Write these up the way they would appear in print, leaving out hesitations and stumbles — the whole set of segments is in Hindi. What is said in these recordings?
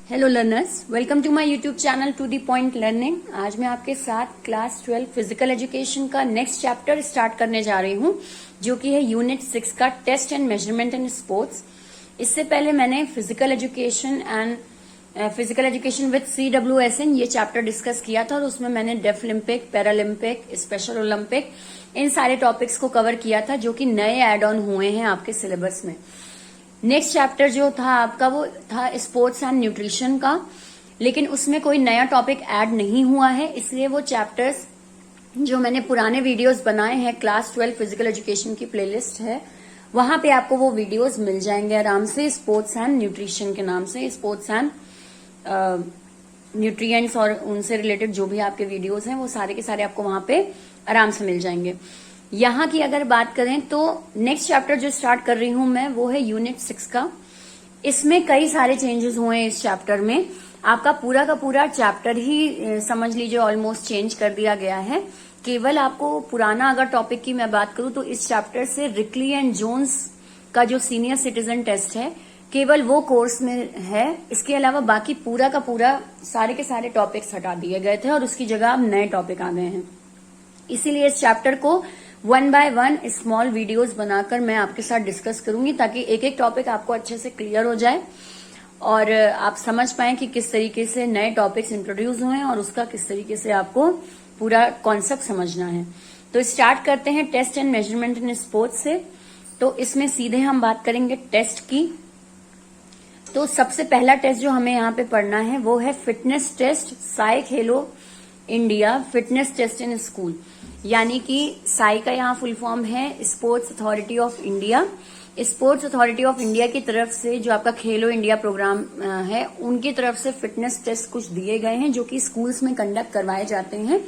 Hello learners, welcome to my YouTube channel to the point learning. आज मैं आपके साथ क्लास 12 फिजिकल एजुकेशन का नेक्स्ट चैप्टर स्टार्ट करने जा रही हूँ, जो कि है यूनिट 6 का test and measurement in sports. इससे पहले मैंने फिजिकल एजुकेशन विद CWSN ये चैप्टर डिस्कस किया था और उसमें मैंने deaf Olympic, Paralympic, special Olympic इन सारे टॉपिक्स को कवर किया था, जो कि नए एड ऑन हुए हैं आपके सिलेबस में। नेक्स्ट चैप्टर जो था आपका वो था स्पोर्ट्स एंड न्यूट्रिशन का, लेकिन उसमें कोई नया टॉपिक ऐड नहीं हुआ है, इसलिए वो चैप्टर्स जो मैंने पुराने वीडियोस बनाए हैं क्लास 12 फिजिकल एजुकेशन की प्लेलिस्ट है, वहां पे आपको वो वीडियोस मिल जाएंगे आराम से, स्पोर्ट्स एंड न्यूट्रिशन के नाम से। स्पोर्ट्स एंड न्यूट्रिएंट्स और उनसे रिलेटेड जो भी आपके वीडियोस हैं वो सारे के सारे आपको वहां पे आराम से मिल जाएंगे। यहाँ की अगर बात करें तो नेक्स्ट चैप्टर जो स्टार्ट कर रही हूं मैं वो है यूनिट 6 का। इसमें कई सारे चेंजेस हुए हैं इस चैप्टर में। आपका पूरा का पूरा चैप्टर ही समझ लीजिए ऑलमोस्ट चेंज कर दिया गया है। केवल आपको पुराना अगर टॉपिक की मैं बात करूं तो इस चैप्टर से रिकली एंड जोन्स का जो सीनियर सिटीजन टेस्ट है केवल वो कोर्स में है। इसके अलावा बाकी पूरा का पूरा सारे के सारे टॉपिक्स हटा दिए गए थे और उसकी जगह अब नए टॉपिक आ गए हैं। इसीलिए इस चैप्टर को 1 बाय 1 स्मॉल वीडियोस बनाकर मैं आपके साथ डिस्कस करूंगी, ताकि एक एक टॉपिक आपको अच्छे से क्लियर हो जाए और आप समझ पाएं कि किस तरीके से नए टॉपिक्स इंट्रोड्यूस हुए हैं और उसका किस तरीके से आपको पूरा कॉन्सेप्ट समझना है। तो स्टार्ट करते हैं test and measurement in sports से। तो इसमें सीधे हम बात करेंगे टेस्ट की। तो सबसे पहला टेस्ट जो हमें यहाँ पे पढ़ना है वो है fitness test, SAI Khelo India fitness test in school, यानी कि साई का यहाँ फुल फॉर्म है sports authority of India. Sports authority of India की तरफ से जो आपका खेलो इंडिया प्रोग्राम है, उनकी तरफ से फिटनेस टेस्ट कुछ दिए गए हैं जो कि स्कूल्स में कंडक्ट करवाए जाते हैं,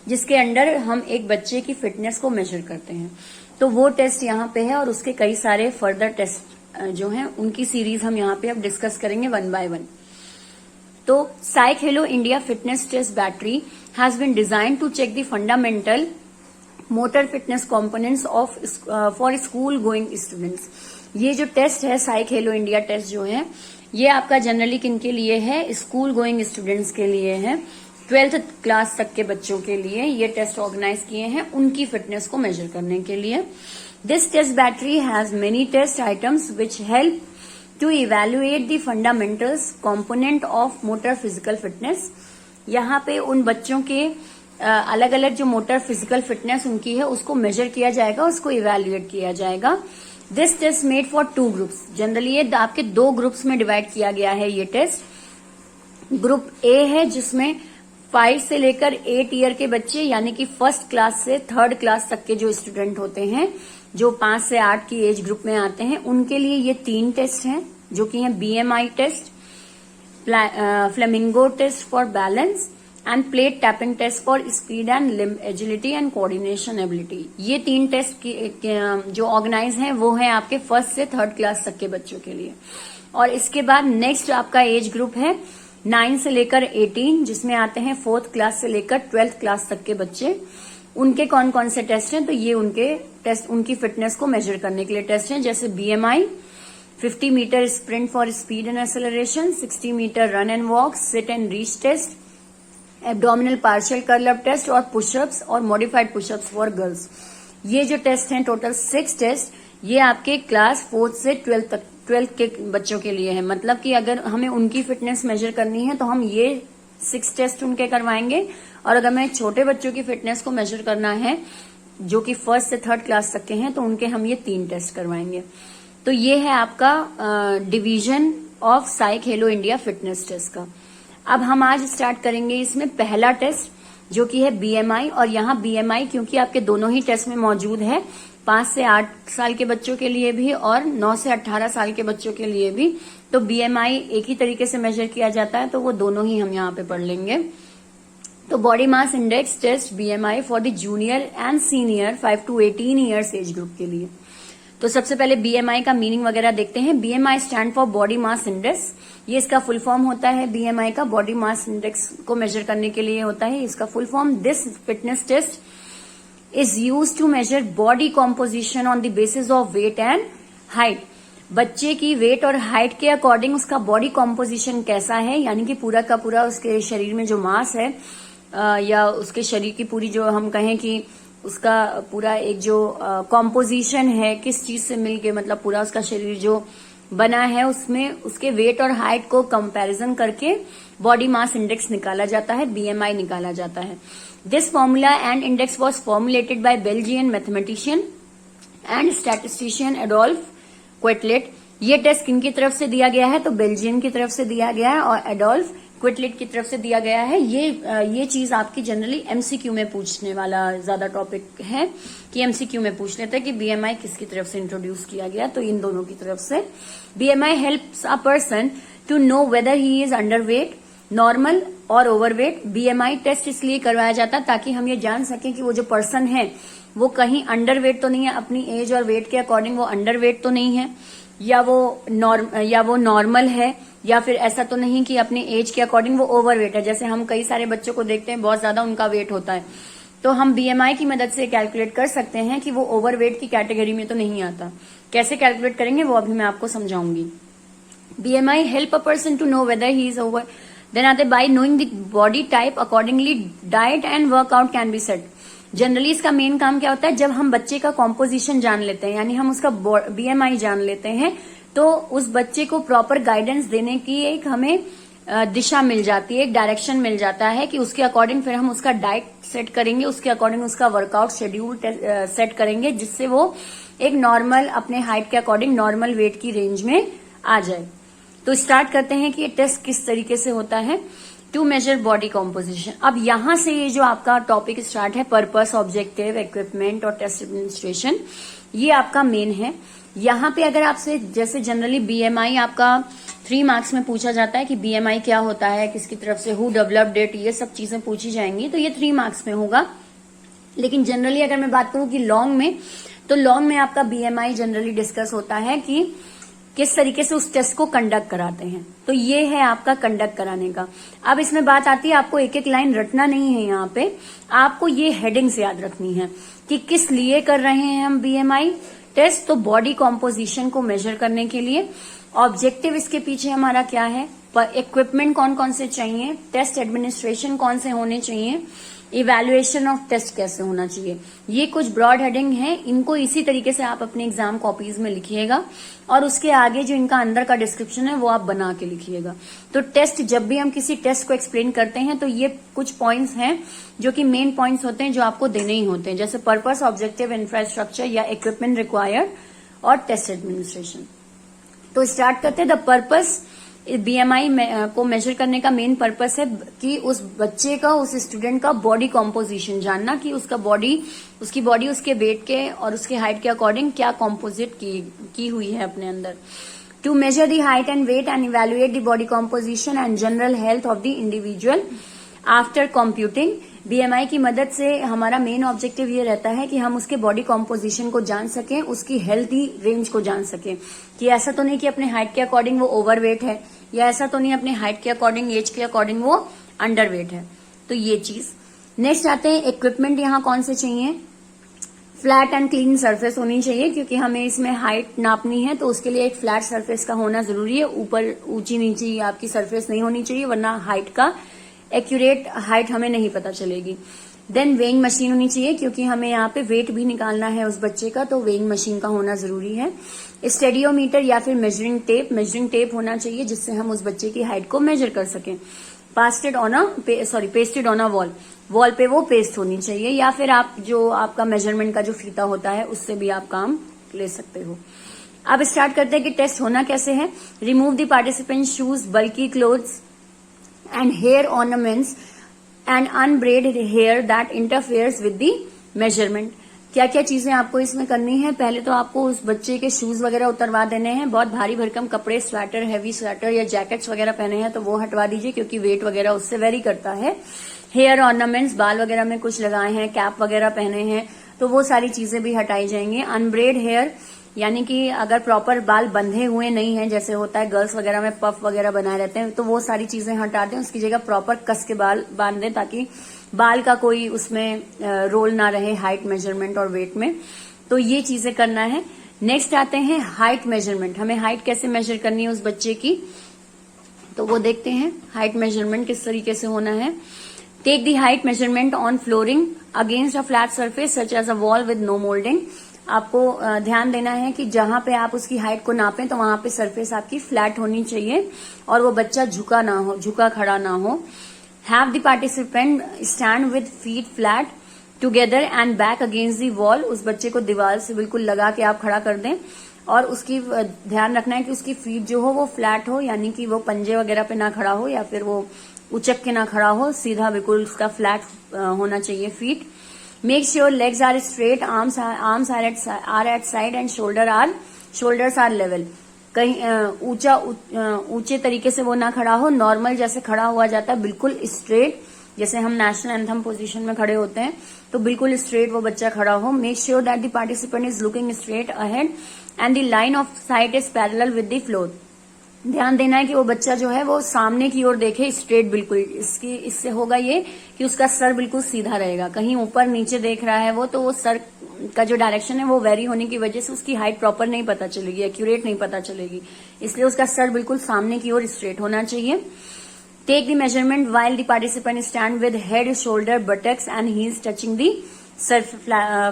जिसके अंडर हम एक बच्चे की फिटनेस को मेजर करते हैं। तो वो टेस्ट यहाँ पे है और उसके कई सारे फर्दर टेस्ट जो हैं उनकी सीरीज हम यहाँ पे अब डिस्कस करेंगे 1 बाय 1। तो SAI Khelo India fitness test battery has been designed to check the fundamental motor fitness components of for school going students। ये जो टेस्ट है साई खेलो इंडिया टेस्ट जो है, ये आपका जनरली किन के लिए है? स्कूल गोइंग स्टूडेंट्स के लिए है। 12th क्लास तक के बच्चों के लिए ये टेस्ट ऑर्गेनाइज किए हैं उनकी फिटनेस को मेजर करने के लिए। This test battery has many test items which help to evaluate the fundamentals component of motor physical fitness. यहाँ पे उन बच्चों के अलग अलग जो मोटर फिजिकल फिटनेस उनकी है उसको मेजर किया जाएगा, उसको इवेल्युएट किया जाएगा। This test made for 2 groups. Generally ये आपके 2 ग्रुप्स में डिवाइड किया गया है ये टेस्ट। ग्रुप ए है जिसमें 5 से लेकर 8 ईयर के बच्चे, यानी कि फर्स्ट क्लास से 3rd क्लास तक के जो स्टूडेंट होते हैं, जो 5 से 8 की एज ग्रुप में आते हैं, उनके लिए ये 3 टेस्ट हैं, जो कि है BMI test, flamingo test for balance and plate tapping test for speed and limb agility and coordination ability. ये 3 टेस्ट जो ऑर्गेनाइज हैं वो है आपके 1st से 3rd क्लास तक के बच्चों के लिए। और इसके बाद नेक्स्ट आपका एज ग्रुप है 9 से लेकर 18, जिसमें आते हैं 4th क्लास से लेकर 12th क्लास तक के बच्चे। उनके कौन कौन से टेस्ट हैं? तो ये उनके टेस्ट उनकी फिटनेस को मेजर करने के लिए टेस्ट हैं, जैसे BMI, 50 metre sprint for speed and acceleration, 60 metre run and walk, sit and reach test, abdominal partial curl up test और पुशअप्स और मॉडिफाइड पुशअप्स फॉर गर्ल्स। ये जो टेस्ट हैं टोटल 6 टेस्ट, ये आपके क्लास 4th से 12th के बच्चों के लिए है। मतलब कि अगर हमें उनकी फिटनेस मेजर करनी है तो हम ये 6 टेस्ट उनके करवाएंगे, और अगर हमें छोटे बच्चों की फिटनेस को मेजर करना है जो कि 1st से 3rd क्लास तक के हैं, तो उनके हम ये 3 टेस्ट करवाएंगे। तो ये है आपका division of Sai Khelo India fitness test का। अब हम आज स्टार्ट करेंगे इसमें पहला टेस्ट जो कि है BMI। और यहाँ BMI क्योंकि आपके दोनों ही टेस्ट में मौजूद है, 5 से 8 साल के बच्चों के लिए भी और 9 से 18 साल के बच्चों के लिए भी, तो BMI एक ही तरीके से मेजर किया जाता है, तो वो दोनों ही हम यहाँ पे पढ़ लेंगे। तो body mass index test BMI for the junior and senior 5 to 18 years age group के लिए। तो सबसे पहले BMI का मीनिंग वगैरह देखते हैं। BMI stand for body mass index. ये इसका फुल फॉर्म होता है। BMI का बॉडी मास इंडेक्स को मेजर करने के लिए होता है इसका full form. This fitness test is used to measure body composition on the basis of weight and height. बच्चे की वेट और हाइट के अकॉर्डिंग उसका बॉडी कॉम्पोजिशन कैसा है, यानी कि पूरा का पूरा उसके शरीर में जो मास है या उसके शरीर की पूरी जो हम कहें कि उसका पूरा एक जो कॉम्पोजिशन है किस चीज से मिलके मतलब पूरा उसका शरीर जो बना है उसमें उसके वेट और हाइट को कंपैरिजन करके बॉडी मास इंडेक्स निकाला जाता है, बीएमआई निकाला जाता है। This formula and index was formulated by Belgian mathematician and statistician Adolphe Quetelet. ये टेस्ट किनकी तरफ से दिया गया है, तो बेल्जियम की तरफ से दिया गया है और एडोल्फ क्विटलेट की तरफ से दिया गया है। ये चीज आपकी जनरली एमसीक्यू में पूछने वाला ज्यादा टॉपिक है कि एमसीक्यू में पूछ लेते हैं कि बीएमआई किसकी तरफ से इंट्रोड्यूस किया गया, तो इन दोनों की तरफ से। BMI helps a person to know whether he is underweight, normal और ओवरवेट। बीएमआई टेस्ट इसलिए करवाया जाता है ताकि हम ये जान सकें कि वो जो पर्सन है वो कहीं अंडरवेट तो नहीं है, अपनी एज और वेट के अकॉर्डिंग वो अंडरवेट तो नहीं है, या वो नॉर्मल है, या फिर ऐसा तो नहीं कि अपनी एज के अकॉर्डिंग वो ओवरवेट है। जैसे हम कई सारे बच्चों को देखते हैं बहुत ज्यादा उनका वेट होता है, तो हम बीएमआई की मदद से कैलकुलेट कर सकते हैं कि वो ओवरवेट की कैटेगरी में तो नहीं आता। कैसे कैलकुलेट करेंगे वो अभी मैं आपको समझाऊंगी। BMI help a person to know whether he is over, then आते by knowing the body type accordingly diet and workout can be set. Generally इसका मेन काम क्या होता है, जब हम बच्चे का कॉम्पोजिशन जान लेते हैं यानी हम उसका बीएमआई जान लेते हैं, तो उस बच्चे को प्रॉपर गाइडेंस देने की एक हमें दिशा मिल जाती है, एक डायरेक्शन मिल जाता है कि उसके अकॉर्डिंग फिर हम उसका डाइट सेट करेंगे, उसके अकॉर्डिंग उसका वर्कआउट शेड्यूल सेट करेंगे, जिससे वो एक नॉर्मल अपने हाइट के अकॉर्डिंग नॉर्मल वेट की रेंज में आ जाए। तो स्टार्ट करते हैं कि ये टेस्ट किस तरीके से होता है। टू मेजर बॉडी कॉम्पोजिशन, अब यहां से ये जो आपका टॉपिक स्टार्ट है, पर्पस, ऑब्जेक्टिव, इक्विपमेंट और टेस्ट एडमिनिस्ट्रेशन, ये आपका मेन है। यहाँ पे अगर आपसे जैसे जनरली बीएमआई आपका 3 मार्क्स में पूछा जाता है कि बीएमआई क्या होता है, किसकी तरफ से, हु डेवलप्ड इट, ये सब चीजें पूछी जाएंगी, तो ये 3 मार्क्स में होगा। लेकिन जनरली अगर मैं बात करूं कि लॉन्ग में, तो लॉन्ग में आपका बीएमआई जनरली डिस्कस होता है कि किस तरीके से उस टेस्ट को कंडक्ट कराते हैं। तो ये है आपका कंडक्ट कराने का। अब इसमें बात आती है, आपको एक एक लाइन रटना नहीं है, यहाँ पे आपको ये हेडिंग्स याद रखनी है कि किस लिए कर रहे हैं हम बीएमआई टेस्ट। तो बॉडी कॉम्पोजिशन को मेजर करने के लिए। ऑब्जेक्टिव इसके पीछे हमारा क्या है, इक्विपमेंट कौन कौन से चाहिए, टेस्ट एडमिनिस्ट्रेशन कौन से होने चाहिए, इवैल्यूएशन ऑफ टेस्ट कैसे होना चाहिए। ये कुछ ब्रॉड हेडिंग है, इनको इसी तरीके से आप अपने एग्जाम कॉपीज में लिखिएगा और उसके आगे जो इनका अंदर का डिस्क्रिप्शन है वो आप बना के लिखिएगा। तो टेस्ट, जब भी हम किसी टेस्ट को एक्सप्लेन करते हैं तो ये कुछ पॉइंट्स हैं जो कि मेन पॉइंट्स होते हैं जो आपको देने ही होते हैं, जैसे पर्पस, ऑब्जेक्टिव, इंफ्रास्ट्रक्चर या इक्विपमेंट रिक्वायर्ड और टेस्ट एडमिनिस्ट्रेशन। तो स्टार्ट करते हैं। द पर्पस बीएमआई को मेजर करने का मेन पर्पस है कि उस बच्चे का, उस स्टूडेंट का बॉडी कॉम्पोजिशन जानना कि उसकी बॉडी उसके वेट के और उसके हाइट के अकॉर्डिंग क्या कॉम्पोजिट की हुई है अपने अंदर। To measure the height and weight and evaluate the body composition and general health of the individual after computing. BMI की मदद से हमारा मेन ऑब्जेक्टिव ये रहता है कि हम उसके बॉडी कॉम्पोजिशन को जान सकें, उसकी हेल्थी रेंज को जान सकें कि ऐसा तो नहीं कि अपने हाइट के अकॉर्डिंग वो ओवरवेट है, या ऐसा तो नहीं अपने हाइट के अकॉर्डिंग, एज के अकॉर्डिंग वो अंडरवेट है। तो ये चीज। नेक्स्ट आते हैं इक्विपमेंट। यहाँ कौन से चाहिए, फ्लैट एंड क्लीन सरफेस होनी चाहिए, क्योंकि हमें इसमें हाइट नापनी है तो उसके लिए एक फ्लैट सरफेस का होना जरूरी है। ऊपर ऊंची नीची आपकी सरफेस नहीं होनी चाहिए, वरना हाइट का एक्यूरेट हाइट हमें नहीं पता चलेगी। देन वेइंग मशीन होनी चाहिए, क्योंकि हमें यहाँ पे वेट भी निकालना है उस बच्चे का, तो वेइंग मशीन का होना जरूरी है। स्टेडियोमीटर या फिर मेजरिंग टेप होना चाहिए, जिससे हम उस बच्चे की हाइट को मेजर कर सकें। पेस्टेड ऑन अ वॉल पे वो पेस्ट होनी चाहिए, या फिर आप जो आपका मेजरमेंट का जो फीता होता है उससे भी आप काम ले सकते हो। अब स्टार्ट करते हैं कि टेस्ट होना कैसे है। Remove the participant shoes, bulky clothes and hair ornaments and unbraided hair that interferes with the measurement। क्या क्या चीजें आपको इसमें करनी है, पहले तो आपको उस बच्चे के शूज वगैरह उतरवा देने हैं। बहुत भारी भरकम कपड़े, स्वेटर, हैवी स्वेटर या जैकेट्स वगैरह पहने हैं तो वो हटवा दीजिए, क्योंकि वेट वगैरह उससे वेरी करता है। हेयर ऑर्नामेंट्स, बाल वगैरह में कुछ लगाए हैं, कैप वगैरह पहने हैं, तो वो सारी चीजें भी हटाई जाएंगी। अनब्रेड हेयर, यानी कि अगर प्रॉपर बाल बंधे हुए नहीं है, जैसे होता है गर्ल्स वगैरह में पफ वगैरह बनाए रहते हैं, तो वो सारी चीजें हटा दें, उसकी जगह प्रॉपर कस के बाल बांध दें, ताकि बाल का कोई उसमें रोल ना रहे हाइट मेजरमेंट और वेट में। तो ये चीजें करना है। नेक्स्ट आते हैं हाइट मेजरमेंट। हमें हाइट कैसे मेजर करनी है उस बच्चे की, तो वो देखते हैं हाइट मेजरमेंट किस तरीके से होना है। Take the height measurement on flooring against a flat surface such as a wall with no moulding. आपको ध्यान देना है कि जहां पे आप उसकी हाइट को नापें तो वहां पे सरफेस आपकी फ्लैट होनी चाहिए और वो बच्चा झुका ना हो, झुका खड़ा ना हो। Have the participant stand with feet flat together and back against the wall. उस बच्चे को दीवार से बिल्कुल लगा के आप खड़ा कर दें और उसकी ध्यान रखना है कि उसकी फीट जो हो वो फ्लैट हो, यानी कि वो पंजे वगैरह पे ना खड़ा हो या फिर वो उचक के ना खड़ा हो, सीधा बिल्कुल उसका फ्लैट होना चाहिए feet. Make sure legs are straight, arms are at side and shoulders are level. कहीं ऊंचे तरीके से वो ना खड़ा हो, नॉर्मल जैसे खड़ा हुआ जाता है बिल्कुल स्ट्रेट, जैसे हम नेशनल एंथम पोजीशन में खड़े होते हैं तो बिल्कुल स्ट्रेट वो बच्चा खड़ा हो। Make sure that the participant is looking straight ahead and the line of site is parallel with the floor. ध्यान देना है कि वो बच्चा जो है वो सामने की ओर देखे स्ट्रेट बिल्कुल। इससे होगा ये कि उसका सर बिल्कुल सीधा रहेगा। कहीं ऊपर नीचे देख रहा है वो, तो वो सर का जो डायरेक्शन है वो वेरी होने की वजह से उसकी हाइट प्रॉपर नहीं पता चलेगी, एक्यूरेट नहीं पता चलेगी, इसलिए उसका सर बिल्कुल सामने की ओर स्ट्रेट होना चाहिए। Take the measurement while the participant stand with head, shoulder, buttocks and heels touching the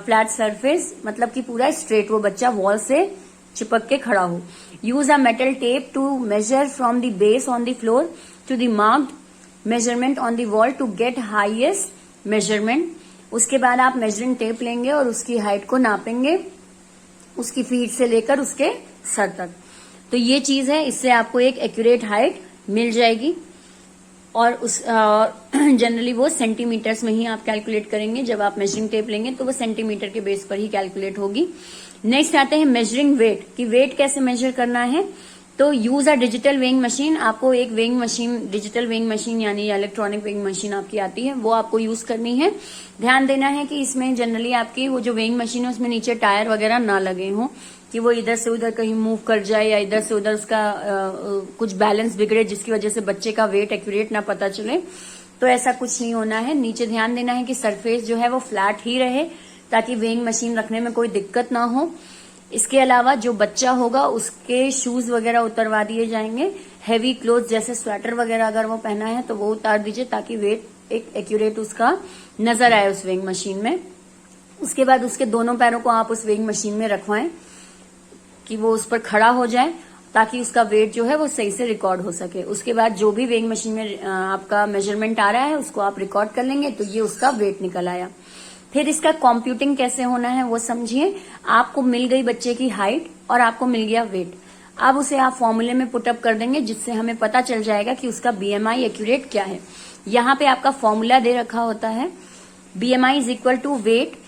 flat surface, मतलब कि पूरा स्ट्रेट वो बच्चा वॉल से चिपक के खड़ा हो। Use a metal tape to measure from the base on the floor to the marked measurement on the wall to get highest measurement. उसके बाद आप मेजरिंग टेप लेंगे और उसकी हाइट को नापेंगे, उसकी फीट से लेकर उसके सर तक। तो ये चीज है, इससे आपको एक एक्यूरेट हाइट मिल जाएगी। और उस जनरली वो सेंटीमीटर्स में ही आप कैलकुलेट करेंगे। जब आप मेजरिंग टेप लेंगे तो वो सेंटीमीटर के बेस पर ही कैलकुलेट होगी। नेक्स्ट आते हैं मेजरिंग वेट, कि वेट कैसे मेजर करना है। तो use a digital weighing machine. आपको एक weighing machine, digital weighing machine यानी इलेक्ट्रॉनिक वेइंग मशीन आपकी आती है, वो आपको यूज करनी है। ध्यान देना है कि इसमें जनरली आपकी वो जो वेइंग मशीन है उसमें नीचे टायर वगैरह ना लगे हों कि वो इधर से उधर कहीं मूव कर जाए या इधर से उधर उसका कुछ बैलेंस बिगड़े जिसकी वजह से बच्चे का वेट एक्यूरेट ना पता चले। तो ऐसा कुछ नहीं होना है। नीचे ध्यान देना है कि सरफेस जो है वो फ्लैट ही रहे ताकि वेइंग मशीन रखने में कोई दिक्कत ना हो। इसके अलावा जो बच्चा होगा उसके शूज वगैरह उतरवा दिए जाएंगे। हैवी क्लोथ जैसे स्वेटर वगैरह अगर वो पहना है तो वो उतार दीजिए ताकि वेट एक एक्यूरेट उसका नजर आए उस वेइंग मशीन में। उसके बाद उसके दोनों पैरों को आप उस वेइंग मशीन में रखवाएं कि वो उस पर खड़ा हो जाए ताकि उसका वेट जो है वो सही से रिकॉर्ड हो सके। उसके बाद जो भी वेइंग मशीन में आपका मेजरमेंट आ रहा है उसको आप रिकॉर्ड कर लेंगे तो ये उसका वेट निकल आया। फिर इसका कंप्यूटिंग कैसे होना है वो समझिए। आपको मिल गई बच्चे की हाइट और आपको मिल गया वेट। अब उसे आप फॉर्मूले में पुटअप कर देंगे जिससे हमें पता चल जाएगा कि उसका बीएमआई एक्यूरेट क्या है। यहाँ पे आपका फॉर्मूला दे रखा होता है, BMI is equal to weight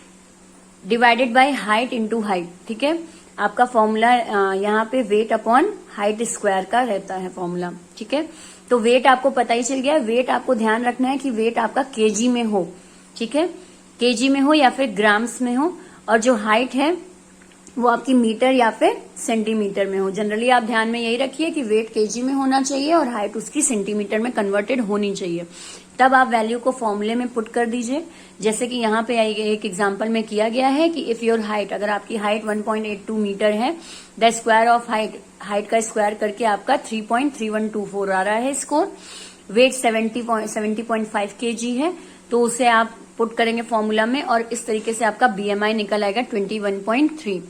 divided by height into height. ठीक है, आपका फॉर्मूला यहाँ पे वेट अपॉन हाइट स्क्वायर का रहता है फॉर्मूला। ठीक है, तो वेट आपको पता ही चल गया। वेट आपको ध्यान रखना है कि वेट आपका केजी में हो। ठीक है, केजी में हो या फिर ग्राम्स में हो, और जो हाइट है वो आपकी मीटर या फिर सेंटीमीटर में हो। जनरली आप ध्यान में यही रखिए कि वेट केजी में होना चाहिए और हाइट उसकी सेंटीमीटर में कन्वर्टेड होनी चाहिए। तब आप वैल्यू को फॉर्मूले में पुट कर दीजिए। जैसे कि यहाँ पे एक एग्जांपल में किया गया है कि इफ योर हाइट, अगर आपकी हाइट 1.82 मीटर है, द स्क्वायर ऑफ हाइट का स्क्वायर करके आपका 3.3124 आ रहा है स्कोर। वेट 70.5 केजी है, तो उसे आप पुट करेंगे फॉर्मूला में और इस तरीके से आपका बीएमआई निकल आएगा 21.3।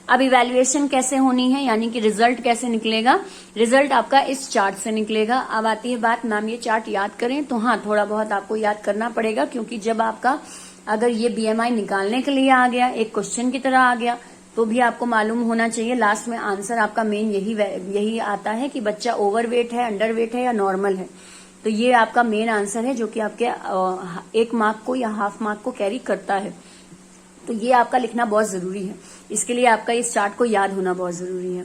अब इवैल्यूएशन कैसे होनी है, यानी कि रिजल्ट कैसे निकलेगा। रिजल्ट आपका इस चार्ट से निकलेगा। अब आती है बात, मैम ये चार्ट याद करें, तो हाँ थोड़ा बहुत आपको याद करना पड़ेगा, क्योंकि जब आपका अगर ये बीएमआई निकालने के लिए आ गया, एक क्वेश्चन की तरह आ गया, तो भी आपको मालूम होना चाहिए लास्ट में आंसर आपका मेन यही आता है कि बच्चा ओवरवेट है, अंडरवेट है या नॉर्मल है। तो ये आपका मेन आंसर है जो कि आपके 1 मार्क को या हाफ मार्क को कैरी करता है। तो ये आपका लिखना बहुत जरूरी है। इसके लिए आपका इस चार्ट को याद होना बहुत जरूरी है।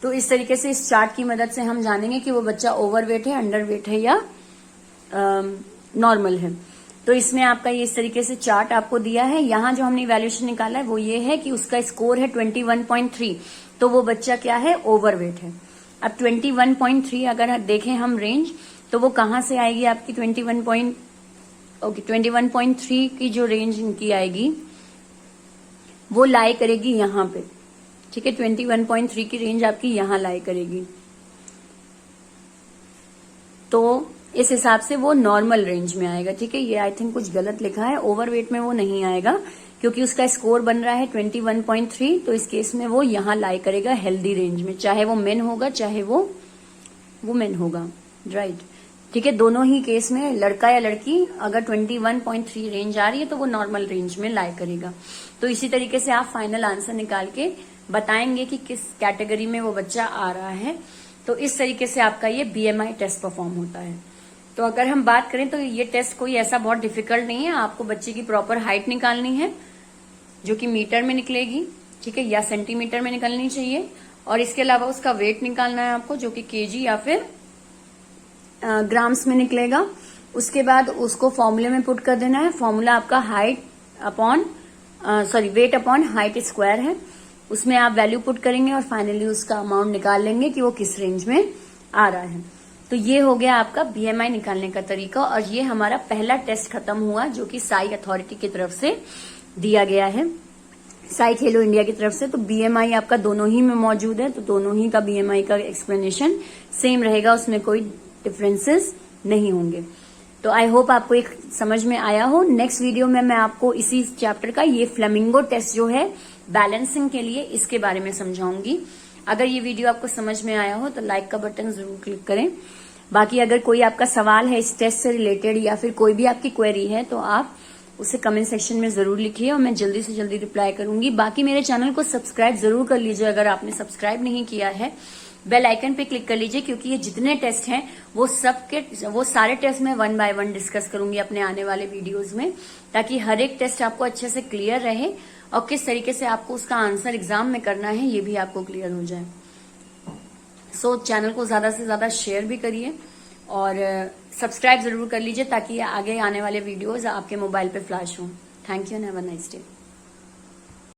तो इस तरीके से इस चार्ट की मदद से हम जानेंगे कि वो बच्चा ओवरवेट है, अंडरवेट है या नॉर्मल है। तो इसमें आपका ये इस तरीके से चार्ट आपको दिया है। यहाँ जो हमने इवैल्यूएशन निकाला है वो ये है कि उसका स्कोर है 21.3, तो वो बच्चा क्या है, ओवरवेट है। अब 21.3 अगर देखें हम रेंज, तो वो कहाँ से आएगी आपकी 21.3 की जो रेंज इनकी आएगी वो लाई करेगी यहाँ पे। ठीक है, 21.3 की रेंज आपकी यहां लाई करेगी। तो इस हिसाब से वो नॉर्मल रेंज में आएगा। ठीक है, ये आई थिंक कुछ गलत लिखा है, ओवरवेट में वो नहीं आएगा क्योंकि उसका स्कोर बन रहा है 21.3, तो इस केस में वो यहां लाई करेगा हेल्दी रेंज में, चाहे वो मेन होगा चाहे वो वुमेन होगा, राइट। ठीक है, दोनों ही केस में लड़का या लड़की अगर 21.3 रेंज आ रही है तो वो नॉर्मल रेंज में लाई करेगा। तो इसी तरीके से आप फाइनल आंसर निकाल के बताएंगे कि किस कैटेगरी में वो बच्चा आ रहा है। तो इस तरीके से आपका ये BMI टेस्ट परफॉर्म होता है। तो अगर हम बात करें तो ये टेस्ट कोई ऐसा बहुत डिफिकल्ट नहीं है। आपको बच्चे की प्रॉपर हाइट निकालनी है जो कि मीटर में निकलेगी, ठीक है, या सेंटीमीटर में निकलनी चाहिए, और इसके अलावा उसका वेट निकालना है आपको जो कि केजी या फिर ग्राम्स में निकलेगा। उसके बाद उसको फॉर्मूले में पुट कर देना है। फॉर्मूला आपका वेट अपॉन हाइट स्क्वायर है, उसमें आप वैल्यू पुट करेंगे और फाइनली उसका अमाउंट निकाल लेंगे कि वो किस रेंज में आ रहा है। तो ये हो गया आपका BMI निकालने का तरीका, और ये हमारा पहला टेस्ट खत्म हुआ जो कि साई अथॉरिटी की तरफ से दिया गया है, साई खेलो इंडिया की तरफ से। तो BMI आपका दोनों ही में मौजूद है, तो दोनों ही का BMI का एक्सप्लेनेशन सेम रहेगा, उसमें कोई डिफरेंसेस नहीं होंगे। तो आई होप आपको एक समझ में आया हो। नेक्स्ट वीडियो में मैं आपको इसी चैप्टर का ये फ्लेमिंगो टेस्ट जो है बैलेंसिंग के लिए, इसके बारे में समझाऊंगी। अगर ये वीडियो आपको समझ में आया हो तो लाइक का बटन जरूर क्लिक करें। बाकी अगर कोई आपका सवाल है इस टेस्ट से रिलेटेड या फिर कोई भी आपकी क्वेरी है तो आप उसे कमेंट सेक्शन में जरूर लिखिए और मैं जल्दी से जल्दी रिप्लाई करूंगी। बाकी मेरे चैनल को सब्सक्राइब जरूर कर लीजिए अगर आपने सब्सक्राइब नहीं किया है। बेल आइकन पे क्लिक कर लीजिए क्योंकि ये जितने टेस्ट हैं वो सारे टेस्ट मैं 1 बाय 1 डिस्कस करूंगी अपने आने वाले वीडियोज में, ताकि हर एक टेस्ट आपको अच्छे से क्लियर रहे और किस तरीके से आपको उसका आंसर एग्जाम में करना है ये भी आपको क्लियर हो जाए। सो चैनल को ज्यादा से ज्यादा शेयर भी करिए और सब्सक्राइब जरूर कर लीजिए ताकि आगे आने वाले वीडियोज आपके मोबाइल पे फ्लैश हो। Thank you and have a nice day.